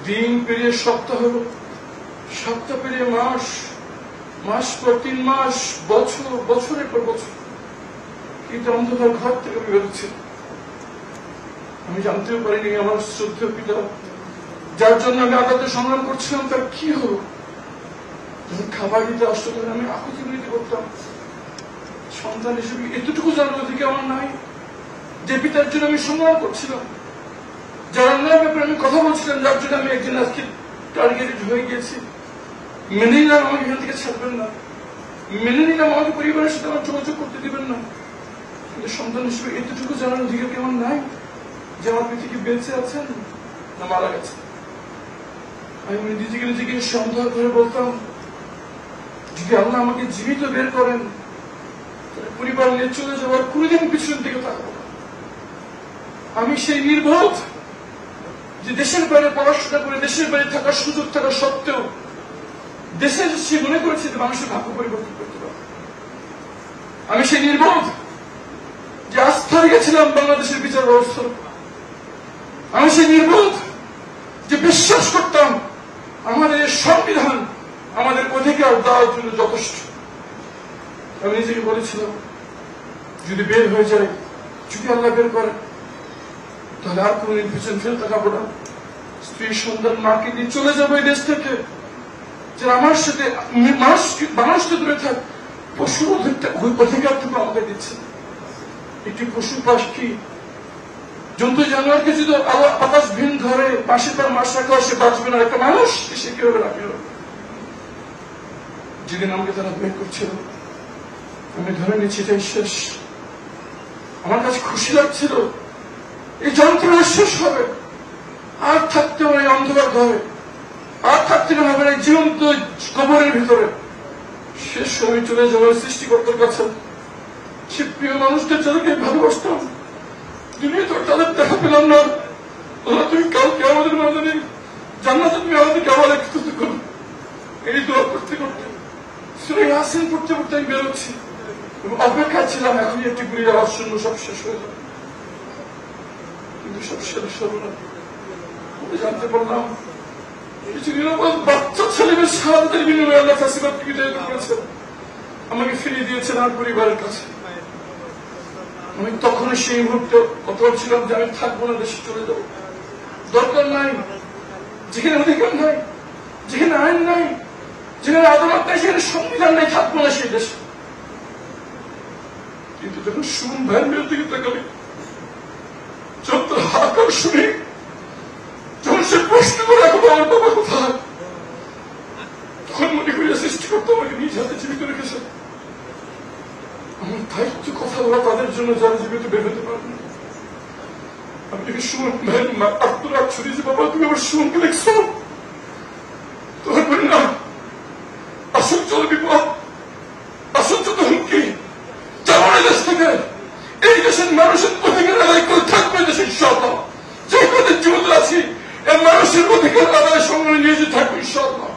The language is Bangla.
দিন পেরিয়ে সপ্তাহ হলো, সপ্তাহ পেরিয়ে মাস, মাস পর 3 মাস, বছর, বছরের পর বছর, কিন্তু অন্ধকার ঘর থেকে আমি বেরোচ্ছি। আমি জানতেও পারিনি আমার শ্রদ্ধেয় পিতা, যার জন্য আমি আদালতে সংগ্রাম করছিলাম, তার কি হলো। যখন খাবার দিতে আসতো তখন আমি আকুতি মিনতি করতাম। সন্তান হিসেবে এতটুকু জানার অধিকার আমার নাই, যে পিতার জন্য আমি সংগ্রাম করছিলাম, যার অন্যায়ের ব্যাপারে আমি কথা বলছিলাম, যার জন্য আমি একদিন আজকে টার্গেটেড হয়ে গিয়েছি। মেনে নিলাম আমাকে এখান থেকে ছাড়বেন না, মেনে নিলাম আমাকে পরিবারের সাথে আমার যোগাযোগ করতে দিবেন না, কিন্তু সন্তান হিসেবে এতটুকু জানার অধিকার কি আমার নাই যে আমার পিতা কি বেঁচে আছেন না মারা গেছে। আমি নিজেকে সন্দেহ করে বলতাম, যদি আল্লাহ আমাকে জীবিত বের করেন, পরিবার নিয়ে চলে যাওয়ার কোনদিন পিছনের দিকে থাকবো না। আমি সেই নির্বোধ যে দেশের বাইরে পড়াশোনা করে দেশের বাইরে থাকার সুযোগ থাকা সত্ত্বেও দেশে সে মনে করেছে যে মানুষের ভাগ্য পরিবর্তন করতে পারে। আমি সেই নির্বোধ যে আস্থা রেখেছিলাম বাংলাদেশের বিচার ব্যবস্থার। আমি সেই নির্বোধ যে বিশ্বাস করতাম আমাদের সংবিধান আমাদের অধিকার দেওয়ার জন্য যথেষ্ট। আমি নিজেকে বলেছিলাম, যদি বের হয়ে যায়, যদি আল্লাহ বের করে, তাহলে আর কোনদিন পিছন ফিরে তাকাবো না। স্ত্রী সন্তান মাকে দিয়ে চলে যাবো এই দেশ থেকে। যে আমার সাথে মানুষকে দূরে থাক, পশুর অধিকারটুকু আমাকে দিচ্ছে। একটি পশু পাখি জন্তু জানোয়ারকে যদি আকাশ ভিন ধরে পাশে তার মাস রাখা, সে বাঁচবে না। একটা মানুষ সে কিভাবে রাখবে? যেদিন আমাকে তারা বের করছিল, আমি ধরে নিচ্ছি এটাই শেষ। আমার কাছে খুশি লাগছিল, এই যন্ত্রণা শেষ হবে, আর থাকতে হবে এই অন্ধকার ঘরে, আর থাকতে হবে এই জীবন্ত কবরের ভিতরে। শেষ সময় চলে যাবো সৃষ্টিকর্তার কাছে। সে প্রিয় মানুষদের যাদেরকে ভালোবাসতাম, দুনিয়া তো তাদের দেখা পেলাম না। তুমি কালকে আমাদের মাঝে জান্নাতে তুমি আমাদেরকে আবার একত্রিত করো। এই দোয়া করতে করতে সূরা ইয়াসিন পড়তে পড়তে আমি বেরোচ্ছি। অপেক্ষা ছিলাম এখনই একটি গুলির আওয়াজ শুনবো, সব শেষ হয়ে যাবে। কিন্তু সব শেষ হলো না। আমি জানতে পারলাম কিছু নিরাপদ বাচ্চা ছেলেমেয়ের শাহাদাতের বিনিময়ে আল্লাহ ফাঁসিবাদকে বিদায় করেছেন, আমাকে ফিরিয়ে দিয়েছেন আর পরিবারের কাছে। আমি তখন সেই মুহূর্তে অতল ছিলাম যে আমি থাকবো না, দেশে চলে যাবো। দরকার নাই, যেখানে অধিকার নাই, যেখানে আইন নাই, যেখানে আদালত নাই, সেখানে সংবিধান নাই, থাকবো না সেই দেশে। কিন্তু যখন সুমন ভাইয়ের মেয়ের দিকে তাকালে, যত হাহাকার শুনি, যখন সে প্রশ্ন করে রাখবো আমার বাবা কোথায়, তখন মনে করিয়া সৃষ্টিকর্তা আমাকে নিজ হাতে জীবিত রেখেছে। আমার দায়িত্ব কথা বলা তাদের জন্য যারা জীবিত বের হতে পারবে না। আমি যদি সুমন ভাইয়ের আত্মরাগ ছড়িয়েছি, বাবা তুমি আমার সুমনকে দেখছো, তোমার বলি না আসল চল বিপদ, আসল চল হুমকি, যেমন দেশ থেকে এই দেশের মানুষের অধিকার আদায় করে থাকবে দেশের ইনশাআল্লাহ। যে কদিন জীবন আছি এই মানুষের অধিকার আদায় সংগ্রামে নিয়ে যেতে থাকবে ইনশাআল্লাহ।